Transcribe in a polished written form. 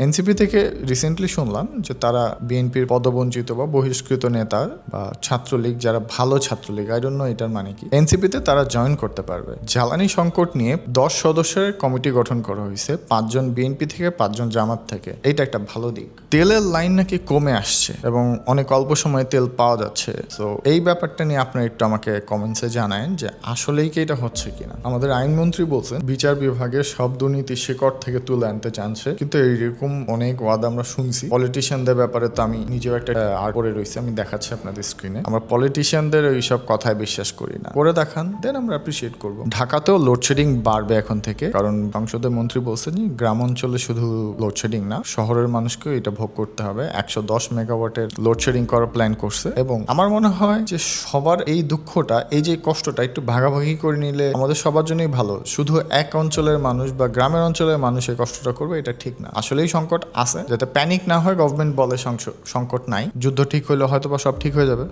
NCP থেকে recently শুনলাম যে তারা বিএনপির পদবঞ্চিত বা বহিষ্কৃত নেতা বা ছাত্রলীগ, যারা ভালো ছাত্রলীগ, আই ডোন্ট নো এটার মানে কি, এনসিপিতে তারা জয়েন করতে পারবে। জ্বালানি সংকট নিয়ে 10 সদস্যের কমিটি গঠন করা হয়েছে, 5 জন বিএনপি থেকে, 5 জন জামাত থেকে। এটা একটা ভালো দিক। তেলের লাইন নাকি কমে আসছে এবং অনেক অল্প সময়ে তেল পাওয়া যাচ্ছে। তো এই ব্যাপারটা নিয়ে আপনারা একটু আমাকে কমেন্টসে জানায়েন যে আসলেই কি এটা হচ্ছে কিনা। আমাদের আইনমন্ত্রী বলছেন বিচার বিভাগের সব দুর্নীতি শিকড় থেকে তুলে আনতে চাচ্ছে, কিন্তু এইরকম অনেক ওয়াদা আমরা শুনছি। পলিটিশিয়ানদের ব্যাপারে তো আমি নিজেও একটা আর করে রয়েছি, আমি দেখাচ্ছি আপনাদের স্ক্রিনে। আমরা পলিটিশিয়ানদের এইসব কথায় বিশ্বাস করি না, করে দেখান, দেন আমরা অ্যাপ্রিসিয়েট করবো। ঢাকাতেও লোডশেডিং বাড়বে এখন থেকে, কারণ সংসদের মন্ত্রী বলছেন যে গ্রাম অঞ্চলে শুধু লোডশেডিং না, শহরের মানুষকেও এটা ভোগ করতে হবে। 110 মেগাওয়াটের লোডশেডিং করার প্ল্যান করছে এবং আমার মনে হয় যে সবার এই দুঃখটা, এই যে কষ্টটা একটু ভাগাভাগি করে নিলে আমাদের সবার জন্যই ভালো। শুধু এক অঞ্চলের মানুষ বা গ্রামের অঞ্চলের মানুষ এই কষ্টটা করবে, এটা ঠিক না। আসলেই সংকট আছে, যাতে প্যানিক না হয়। গভর্নমেন্ট বলে সংকট নাই, যুদ্ধ ঠিক হইলে হয়তো বা সব ঠিক হয়ে যাবে।